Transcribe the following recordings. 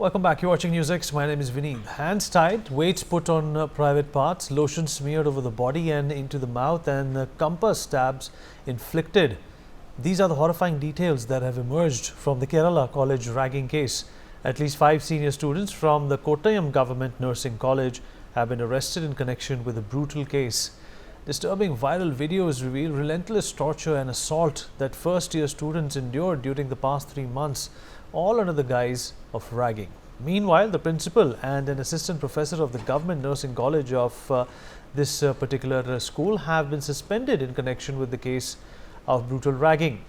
Welcome back. You're watching NewsX. My name is Vineet. Hands tied, weights put on private parts, lotion smeared over the body and into the mouth, and compass stabs inflicted. These are the horrifying details that have emerged from the Kerala College ragging case. At least 5 senior students from the Kottayam Government Nursing College have been arrested in connection with the brutal case. Disturbing viral videos reveal relentless torture and assault that first-year students endured during the past 3 months, all under the guise of ragging. Meanwhile, the principal and an assistant professor of the Government Nursing College of this particular school have been suspended in connection with the case of brutal ragging.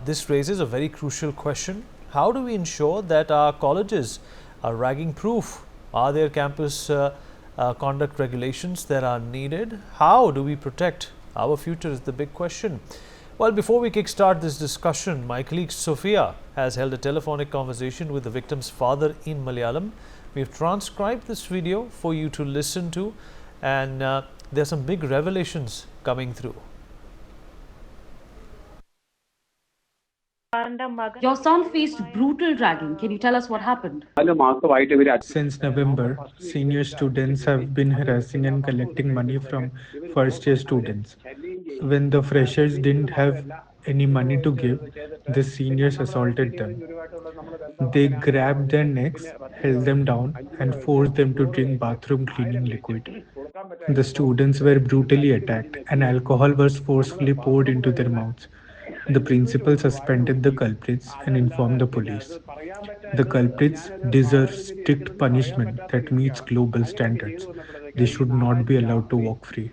This raises a very crucial question. How do we ensure that our colleges are ragging proof? Are there campus conduct regulations that are needed? How do we protect our future is the big question. Well, before we kickstart this discussion, my colleague Sophia has held a telephonic conversation with the victim's father in Malayalam. We have transcribed this video for you to listen to, and there are some big revelations coming through. Your son faced brutal ragging. Can you tell us what happened? Since November, senior students have been harassing and collecting money from first year students. When the freshers didn't have any money to give, the seniors assaulted them. They grabbed their necks, held them down, and forced them to drink bathroom cleaning liquid. The students were brutally attacked, and alcohol was forcefully poured into their mouths. The principal suspended the culprits and informed the police. The culprits deserve strict punishment that meets global standards. They should not be allowed to walk free.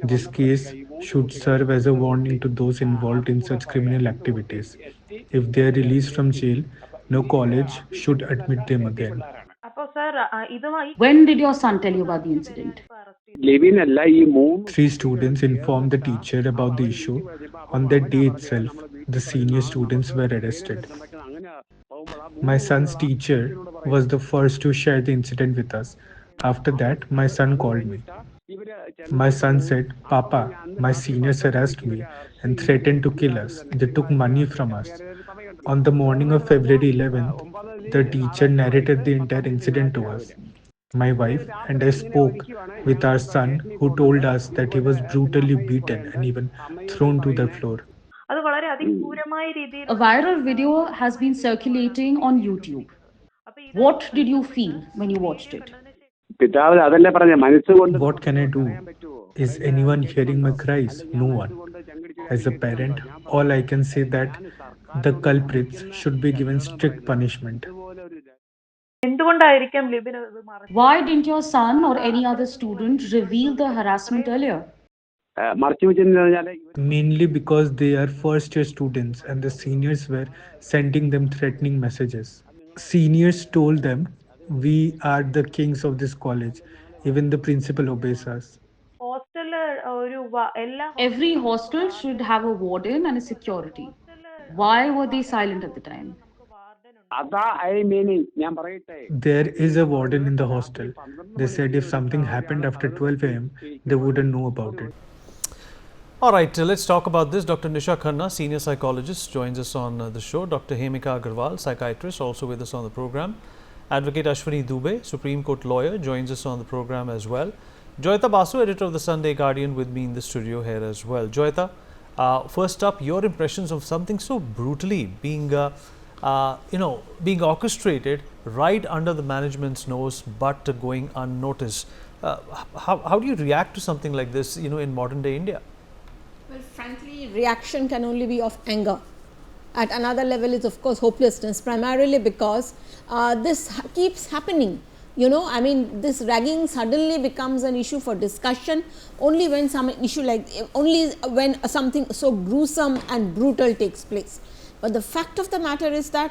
This case should serve as a warning to those involved in such criminal activities. If they are released from jail, no college should admit them again. When did your son tell you about the incident? 3 students informed the teacher about the issue. On that day itself, the senior students were arrested. My son's teacher was the first to share the incident with us. After that, my son called me. My son said, "Papa, my seniors harassed me and threatened to kill us. They took money from us." On the morning of February 11th, the teacher narrated the entire incident to us. My wife and I spoke with our son, who told us that he was brutally beaten and even thrown to the floor. A viral video has been circulating on YouTube. What did you feel when you watched it? What can I do? Is anyone hearing my cries? No one. As a parent, all I can say that the culprits should be given strict punishment. Why didn't your son or any other student reveal the harassment earlier? Mainly because they are first year students and the seniors were sending them threatening messages. Seniors told them, "We are the kings of this college. Even the principal obeys us." Every hostel should have a warden and a security. Why were they silent at the time? There is a warden in the hostel. They said if something happened after 12 a.m., they wouldn't know about it. All right, let's talk about this. Dr. Nisha Khanna, senior psychologist, joins us on the show. Dr. Hemika Agarwal, psychiatrist, also with us on the program. Advocate Ashwini Dubey, Supreme Court lawyer, joins us on the program as well. Joyita Basu, editor of the Sunday Guardian, with me in the studio here as well. Joyita, first up, your impressions of something so brutally being orchestrated right under the management's nose, but going unnoticed. How do you react to something like this, in modern day India? Well, frankly, reaction can only be of anger. At another level is of course hopelessness, primarily because this keeps happening. This ragging suddenly becomes an issue for discussion only when only when something so gruesome and brutal takes place. But the fact of the matter is that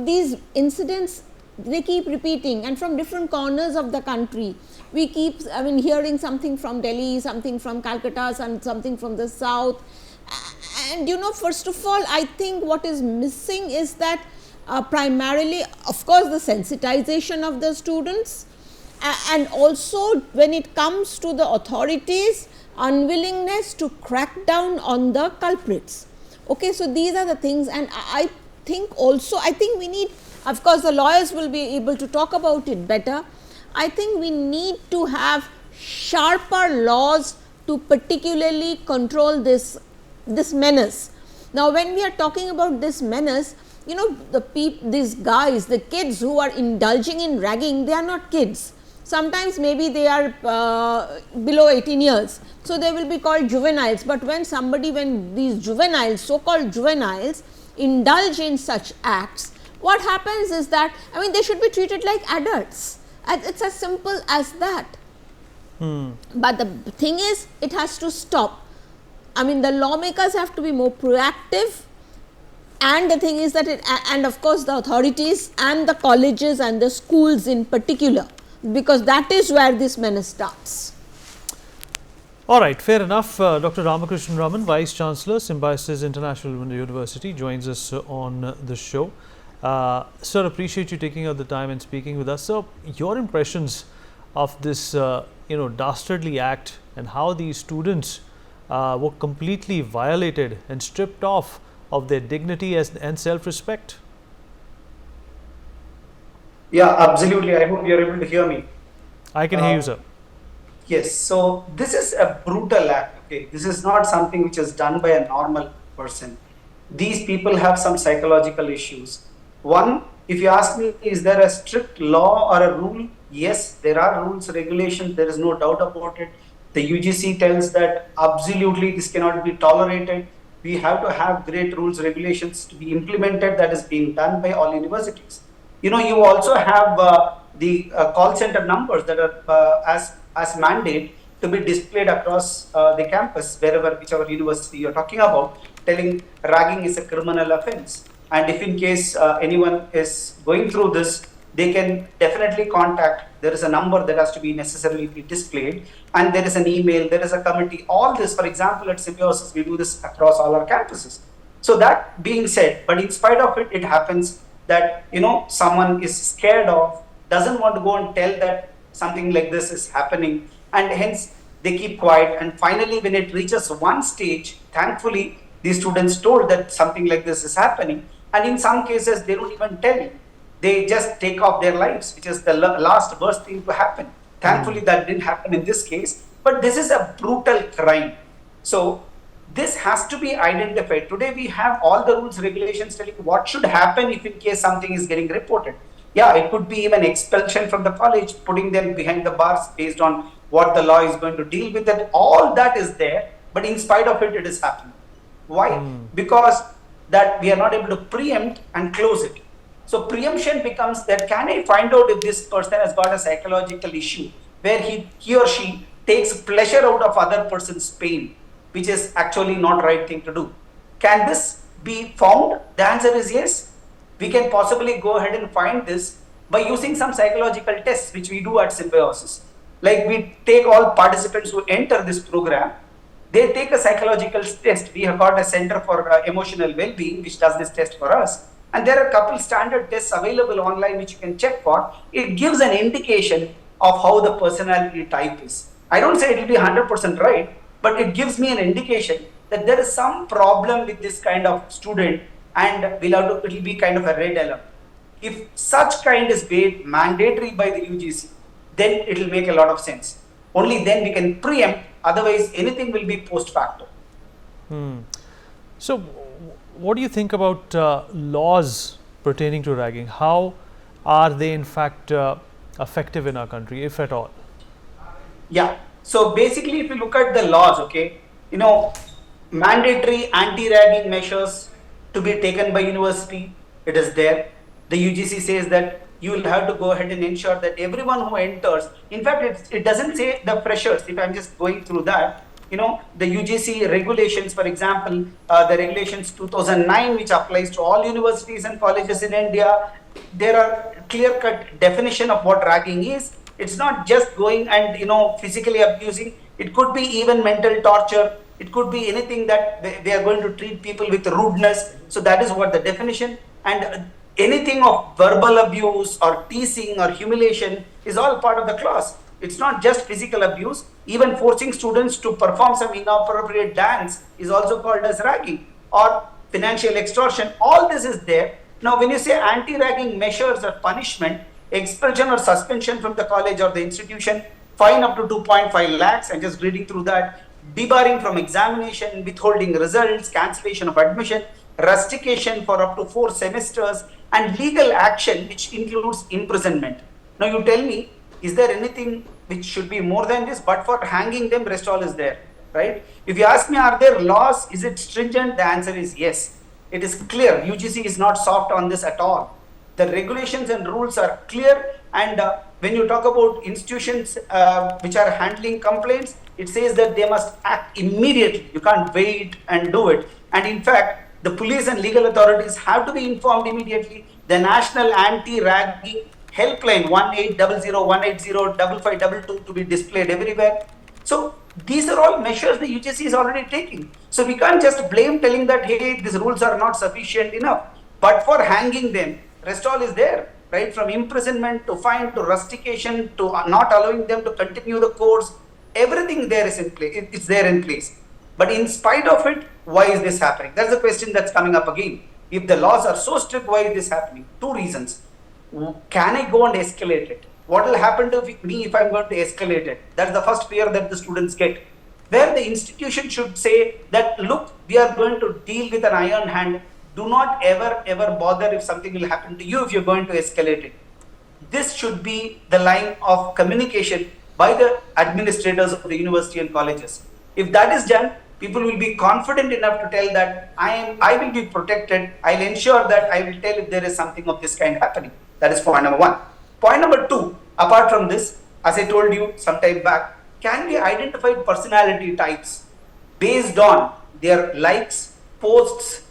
these incidents, they keep repeating, and from different corners of the country. We keep hearing something from Delhi, something from Calcutta, something from the south. And first of all, I think what is missing is that primarily, of course, the sensitization of the students, and also when it comes to the authorities, unwillingness to crack down on the culprits. Okay, so these are the things, and I think also, I think we need, of course, the lawyers will be able to talk about it better. I think we need to have sharper laws to particularly control this menace. Now, when we are talking about this menace, you know, these guys, the kids who are indulging in ragging, they are not kids. Sometimes maybe they are below 18 years. So, they will be called juveniles, but when these juveniles, so called juveniles, indulge in such acts, what happens is that, I mean, they should be treated like adults. It's as simple as that. But the thing is, it has to stop. I mean, the lawmakers have to be more proactive, and the thing is that and of course the authorities and the colleges and the schools in particular, because that is where this menace starts. All right, fair enough. Dr. Ramakrishnan Raman, Vice Chancellor, Symbiosis International University, joins us on the show. Sir, appreciate you taking out the time and speaking with us. So, your impressions of this, dastardly act, and how these students were completely violated and stripped off of their dignity and self-respect? Yeah, absolutely. I hope you're able to hear me. I can hear you, sir. Yes. So this is a brutal act. Okay, this is not something which is done by a normal person. These people have some psychological issues. One, if you ask me, is there a strict law or a rule? Yes, there are rules, regulations. There is no doubt about it. The UGC tells that absolutely this cannot be tolerated. We have to have great rules, regulations to be implemented. That is being done by all universities. You know, you also have the call center numbers that are as mandate to be displayed across the campus, whichever university you're talking about, telling ragging is a criminal offense. And if in case anyone is going through this, they can definitely contact. There is a number that has to be necessarily be displayed, and there is an email, there is a committee. All this, for example, at Symbiosis, we do this across all our campuses. So that being said, but in spite of it, it happens that, you know, someone is scared of, doesn't want to go and tell that something like this is happening, and hence they keep quiet. And finally, when it reaches one stage, thankfully, these students told that something like this is happening, and in some cases, they don't even tell you. They just take off their lives, which is the last worst thing to happen. Thankfully, that didn't happen in this case, but this is a brutal crime. So this has to be identified. Today, we have all the rules, regulations telling what should happen if in case something is getting reported. Yeah, it could be even expulsion from the college, putting them behind the bars based on what the law is going to deal with. That all that is there, but in spite of it, it is happening. Why? Because that we are not able to preempt and close it. So preemption becomes that, can I find out if this person has got a psychological issue where he or she takes pleasure out of other person's pain, which is actually not right thing to do. Can this be found? The answer is yes. We can possibly go ahead and find this by using some psychological tests, which we do at Symbiosis. Like, we take all participants who enter this program, they take a psychological test. We have got a Center for Emotional Well-being, which does this test for us. And there are a couple standard tests available online which you can check for. It gives an indication of how the personality type is. I don't say it will be 100% right, but it gives me an indication that there is some problem with this kind of student, and it will be kind of a red alert. If such kind is made mandatory by the UGC, then it will make a lot of sense. Only then we can preempt, otherwise anything will be post facto. So, what do you think about laws pertaining to ragging? How are they in fact effective in our country, if at all? Yeah. So basically, if you look at the laws, okay, you know, mandatory anti-ragging measures to be taken by university, it is there. The UGC says that you will have to go ahead and ensure that everyone who enters, in fact, it doesn't say the freshers. If I'm just going through that, you know, the UGC regulations, for example, the regulations 2009, which applies to all universities and colleges in India, there are clear-cut definition of what ragging is. It's not just going and, you know, physically abusing. It could be even mental torture. It could be anything that they are going to treat people with rudeness. So that is what the definition. And anything of verbal abuse or teasing or humiliation is all part of the clause. It's not just physical abuse. Even forcing students to perform some inappropriate dance is also called as ragging, or financial extortion. All this is there. Now, when you say anti-ragging measures or punishment, expulsion or suspension from the college or the institution, fine up to 2.5 lakhs, and just reading through that, debarring from examination, withholding results, cancellation of admission, rustication for up to 4 semesters, and legal action which includes imprisonment. Now you tell me, is there anything which should be more than this? But for hanging them, rest all is there, right? If you ask me, are there laws? Is it stringent? The answer is yes. It is clear. UGC is not soft on this at all. The regulations and rules are clear, and when you talk about institutions which are handling complaints, it says that they must act immediately. You can't wait and do it. And in fact, the police and legal authorities have to be informed immediately. The National Anti-Ragging Helpline 1800-180-5522 to be displayed everywhere. So these are all measures the UGC is already taking. So we can't just blame telling that, hey, these rules are not sufficient enough. But for hanging them, rest all is there, right? From imprisonment to fine to rustication to not allowing them to continue the course, everything there is in place. It's there in place. But in spite of it, why is this happening? That's the question that's coming up again. If the laws are so strict, why is this happening? Two reasons. Can I go and escalate it? What will happen to me if I'm going to escalate it? That's the first fear that the students get. Where the institution should say that, look, we are going to deal with an iron hand. Do not ever bother if something will happen to you if you're going to escalate it. This should be the line of communication by the administrators of the university and colleges. If that is done, people will be confident enough to tell that I will be protected. I'll ensure that I will tell if there is something of this kind happening. That is point number one. Point number two, apart from this, as I told you some time back, can be identified personality types based on their likes, posts,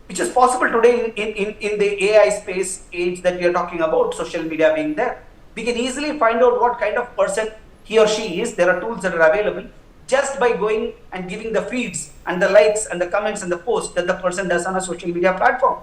which is possible today in the AI space age that we are talking about, social media being there. We can easily find out what kind of person he or she is. There are tools that are available just by going and giving the feeds and the likes and the comments and the posts that the person does on a social media platform.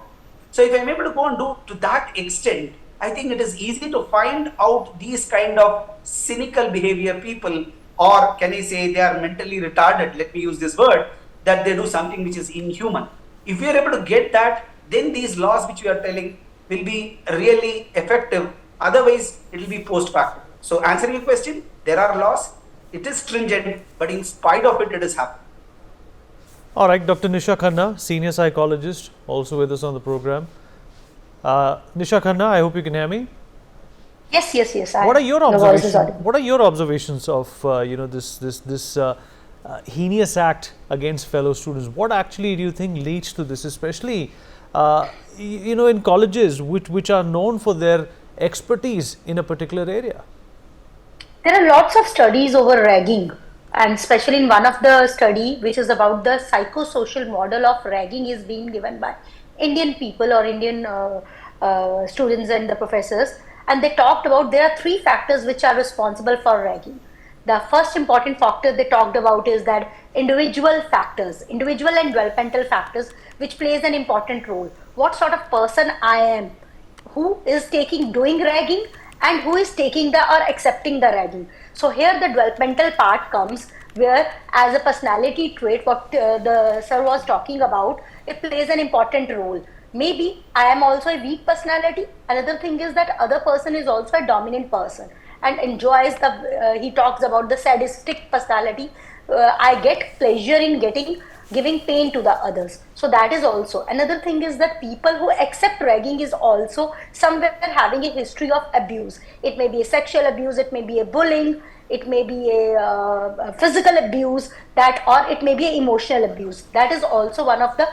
So if I'm able to go and do to that extent, I think it is easy to find out these kind of cynical behavior people, or can I say they are mentally retarded, let me use this word, that they do something which is inhuman. If we are able to get that, then these laws which we are telling will be really effective. Otherwise, it will be post facto. So answering your question, there are laws, it is stringent, but in spite of it, it is happening. All right, Dr. Nisha Khanna, senior psychologist, also with us on the program. Nisha Khanna, I hope you can hear me. Yes. What are your observations? What are your observations of this heinous act against fellow students? What actually do you think leads to this, especially in colleges which are known for their expertise in a particular area? There are lots of studies over ragging, and especially in one of the study which is about the psychosocial model of ragging is being given by Indian people or Indian students and the professors, and they talked about there are 3 factors which are responsible for ragging. The first important factor they talked about is that individual and developmental factors which plays an important role. What sort of person I am, who is doing ragging, and who is taking or accepting the ragging. So here the developmental part comes, where as a personality trait, what the sir was talking about, it plays an important role. Maybe I am also a weak personality. Another thing is that other person is also a dominant person and enjoys he talks about the sadistic personality. I get pleasure in giving pain to the others. So that is also. Another thing is that people who accept ragging is also somewhere having a history of abuse. It may be a sexual abuse, it may be a bullying, it may be a physical abuse, or it may be an emotional abuse. That is also one of the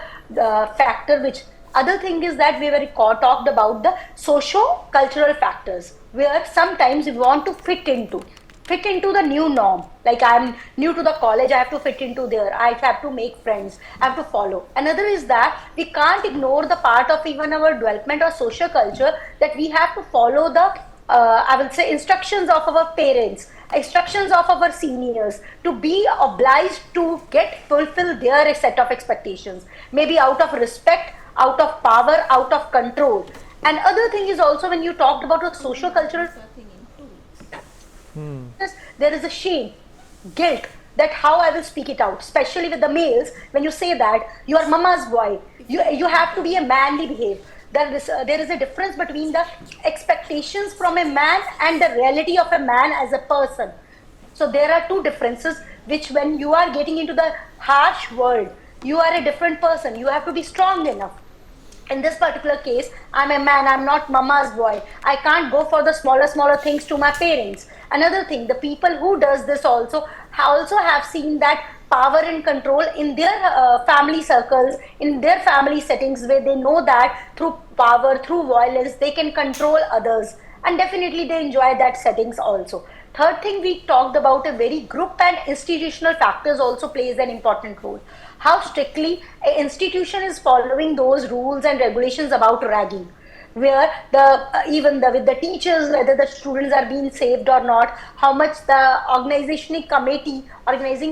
factor which. Other thing is that we talked about the socio-cultural factors, where sometimes we want to fit into the new norm. Like I'm new to the college, I have to fit into there, I have to make friends, I have to follow. Another is that we can't ignore the part of even our development or social culture, that we have to follow the I will say instructions of our parents, instructions of our seniors, to be obliged to fulfill their set of expectations, maybe out of respect, out of power, out of control. And other thing is also, when you talked about a socio-cultural there is a shame, guilt, that how I will speak it out, especially with the males. When you say that you are mama's boy, you have to be a manly behave. there is a difference between the expectations from a man and the reality of a man as a person. So there are two differences, which when you are getting into the harsh world, you are a different person. You have to be strong enough. In this particular case, I'm a man, I'm not mama's boy. I can't go for the smaller things to my parents. Another thing, the people who does this also have seen that power and control in their family circles, in their family settings, where they know that through power, through violence, they can control others, and definitely they enjoy that settings also. Third thing, we talked about a very group and institutional factors also plays an important role. How strictly an institution is following those rules and regulations about ragging, where with the teachers, whether the students are being saved or not, how much the organizing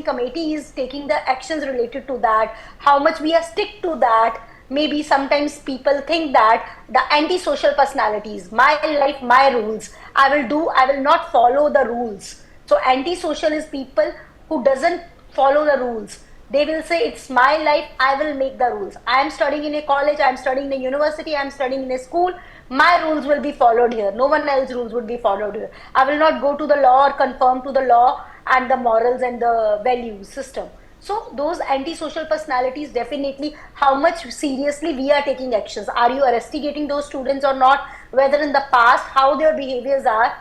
committee is taking the actions related to that, how much we are stick to that. Maybe sometimes people think that the antisocial personalities, my life, my rules, I will not follow the rules. So antisocial is people who doesn't follow the rules. They will say, it's my life, I will make the rules. I am studying in a college, I am studying in a university, I am studying in a school, my rules will be followed here. No one else's rules would be followed here. I will not go to the law or conform to the law and the morals and the values system. So those antisocial personalities, definitely how much seriously we are taking actions. Are you investigating those students or not? Whether in the past, how their behaviors are,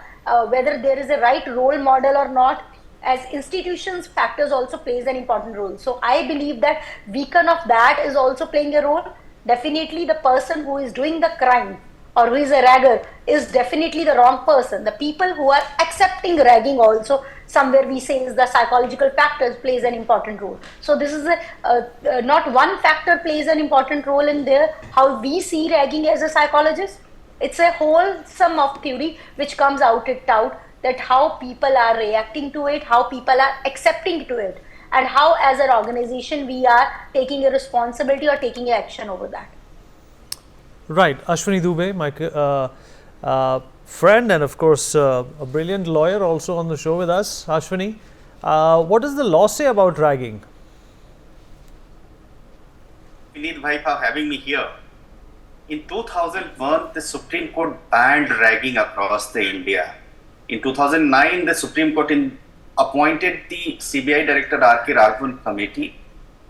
whether there is a right role model or not. As institutions, factors also plays an important role. So I believe that beacon of that is also playing a role. Definitely the person who is doing the crime or who is a ragger is definitely the wrong person. The people who are accepting ragging also, somewhere we say, is the psychological factors plays an important role. So this is not one factor plays an important role in there, how we see ragging as a psychologist. It's a whole sum of theory which comes out that how people are reacting to it, how people are accepting to it, and how as an organization we are taking a responsibility or taking action over that. Right, Ashwini Dubey, my friend and of course a brilliant lawyer also on the show with us. Ashwini, what does the law say about ragging? Vineet Bhai for having me here. In 2001, the Supreme Court banned ragging across the India. In 2009, the Supreme Court appointed the CBI Director R.K. Raghavan committee,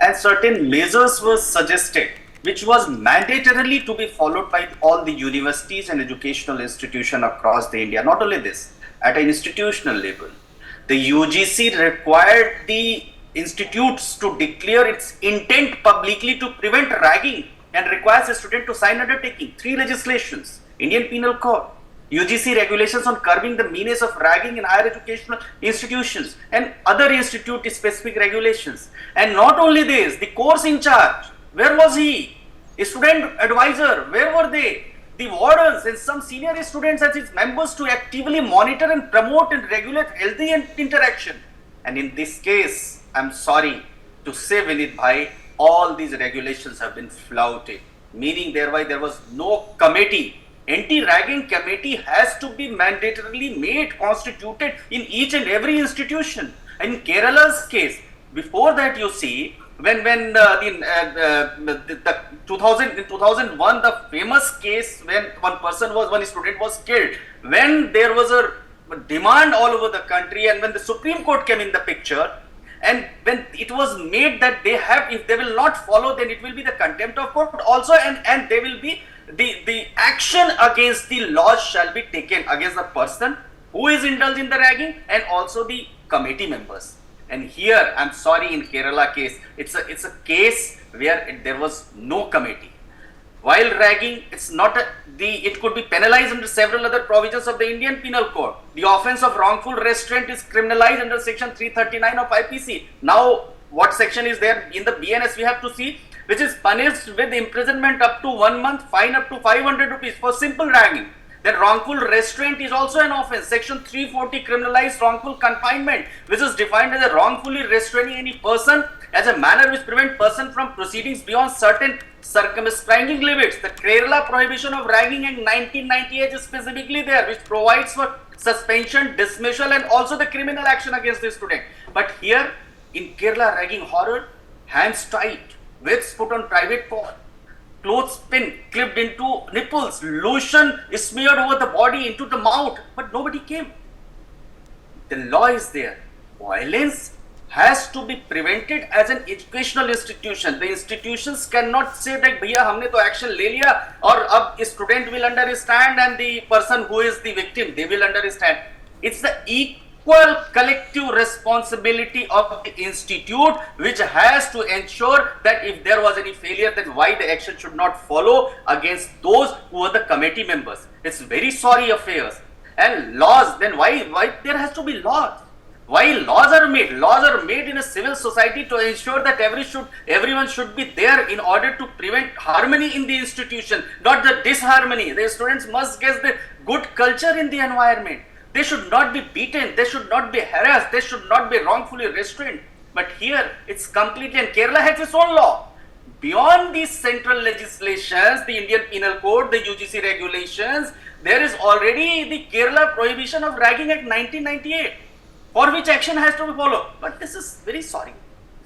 and certain measures were suggested which was mandatorily to be followed by all the universities and educational institutions across the India. Not only this, at an institutional level, the UGC required the institutes to declare its intent publicly to prevent ragging and requires a student to sign undertaking. 3 legislations, Indian Penal Code, UGC regulations on curbing the menace of ragging in higher educational institutions, and other institute-specific regulations. And not only this, the course in charge, where was he? A student advisor, where were they? The wardens and some senior students as its members to actively monitor and promote and regulate healthy interaction. And in this case, I'm sorry to say, Vineet Bhai, all these regulations have been flouted, meaning thereby there was no committee. Anti-ragging committee has to be mandatorily made, constituted in each and every institution. In Kerala's case, before that you see, when in 2001, the famous case when one student was killed, when there was a demand all over the country, and when the Supreme Court came in the picture, and when it was made that if they will not follow, then it will be the contempt of court also, and they will be the action against the laws shall be taken against the person who is indulged in the ragging and also the committee members. And here, I'm sorry, in Kerala case, it's a case where there was no committee. While ragging, it could be penalized under several other provisions of the Indian Penal Code. The offence of wrongful restraint is criminalized under section 339 of IPC. Now, what section is there in the BNS we have to see, which is punished with imprisonment up to 1 month, fine up to 500 rupees for simple ragging. Then wrongful restraint is also an offence. Section 340 criminalized wrongful confinement, which is defined as a wrongfully restraining any person as a manner which prevent person from proceedings beyond certain circumscribing limits. The Kerala prohibition of ragging in 1998 is specifically there, which provides for suspension, dismissal, and also the criminal action against the student. But here in Kerala, ragging horror, hands tight, whips put on private part, clothespin clipped into nipples, lotion is smeared over the body into the mouth, but nobody came. The law is there. Violence has to be prevented as an educational institution. The institutions cannot say that bhaiya humne to action le liya or ab student will understand and the person who is the victim, they will understand. It's the equal collective responsibility of the institute which has to ensure that if there was any failure, then why the action should not follow against those who are the committee members. It's very sorry affairs. And laws, then why there has to be laws? Why laws are made? Laws are made in a civil society to ensure that everyone should be there in order to prevent harmony in the institution, not the disharmony. The students must get the good culture in the environment. They should not be beaten, they should not be harassed, they should not be wrongfully restrained. But here it's completely, and Kerala has its own law. Beyond these central legislations, the Indian Penal Code, the UGC regulations, there is already the Kerala Prohibition of Ragging Act 1998, for which action has to be followed. But this is very sorry.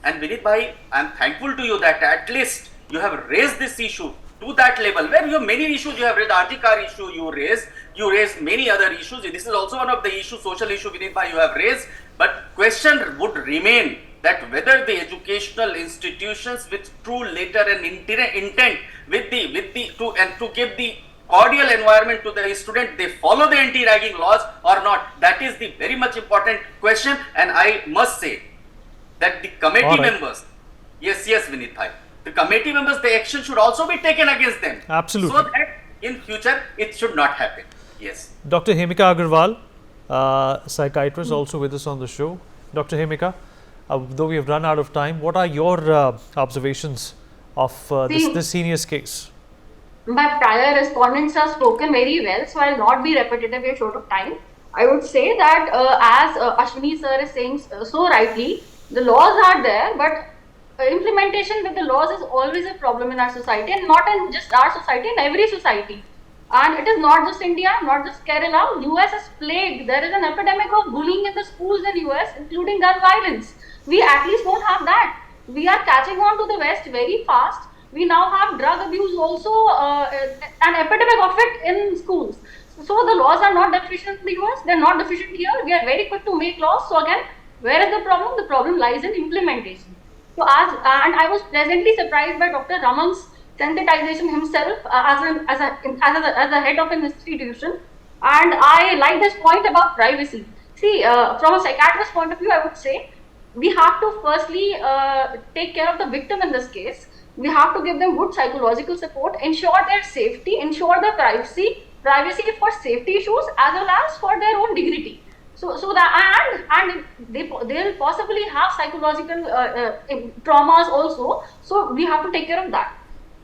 And Vinit Bhai, I am thankful to you that at least you have raised this issue to that level, where you have many issues. You have raised Artikar issue, you raised many other issues. This is also one of the issues, social issue, Vinit Bhai, you have raised. But question would remain that whether the educational institutions with true letter and intent to give the cordial environment to the student, they follow the anti-ragging laws or not. That is the very much important question. And I must say that the committee members, yes Vinit Bhai, the committee members, the action should also be taken against them. Absolutely. So that in future it should not happen. Yes. Dr. Hemika Agarwal, psychiatrist, also with us on the show. Dr. Hemika, though we have run out of time, what are your observations of this senior's case? My prior respondents have spoken very well, so I will not be repetitive. We are short of time. I would say that as Ashwini sir is saying so rightly, the laws are there, but implementation with the laws is always a problem in our society, and not in just our society, in every society. And it is not just India, not just Kerala. US is plagued. There is an epidemic of bullying in the schools in US, including gun violence. We at least don't have that. We are catching on to the West very fast. We now have drug abuse also, an epidemic of it in schools. So the laws are not deficient in the US, they are not deficient here. We are very quick to make laws. So again, where is the problem? The problem lies in implementation. So and I was pleasantly surprised by Dr. Raman's sensitization himself as a head of an institution. And I like this point about privacy. See, from a psychiatrist's point of view, I would say, we have to firstly take care of the victim in this case. We have to give them good psychological support, ensure their safety, ensure their privacy for safety issues as well as for their own dignity. So that and they will possibly have psychological traumas also. So we have to take care of that.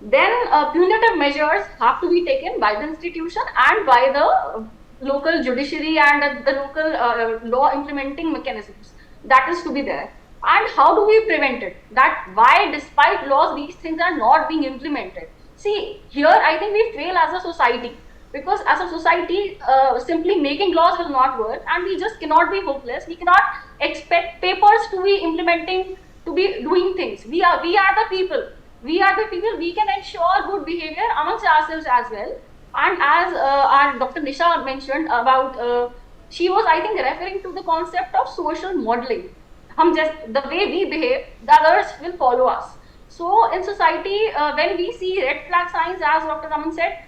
Then punitive measures have to be taken by the institution and by the local judiciary and the local law implementing mechanisms. That is to be there. And how do we prevent it? That why despite laws these things are not being implemented? See, here I think we fail as a society, because as a society simply making laws will not work, and we just cannot be hopeless. We cannot expect papers to be implementing, to be doing things. We are the people. We can ensure good behavior amongst ourselves as well. And as our Dr. Nisha mentioned about, she was I think referring to the concept of social modeling. The way we behave, the others will follow us. So in society, when we see red flag signs, as Dr. Raman said,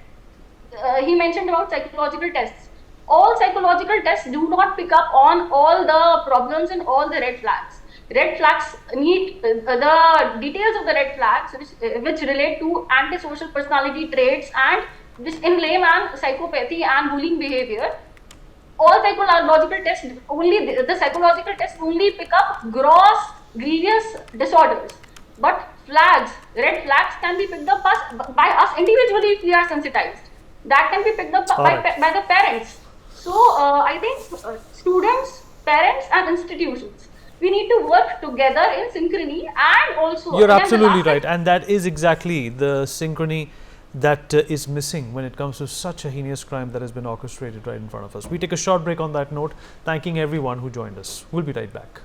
he mentioned about psychological tests. All psychological tests do not pick up on all the problems and all the red flags. Red flags need the details of the red flags, which relate to antisocial personality traits and which in layman psychopathy and bullying behavior. All psychological tests only pick up gross, grievous disorders. But red flags can be picked up by us individually if we are sensitized. That can be picked up by the parents. So I think students, parents and institutions, we need to work together in synchrony, and also… You're absolutely right, and that is exactly the synchrony that is missing when it comes to such a heinous crime that has been orchestrated right in front of us. We take a short break on that note, thanking everyone who joined us. We'll be right back.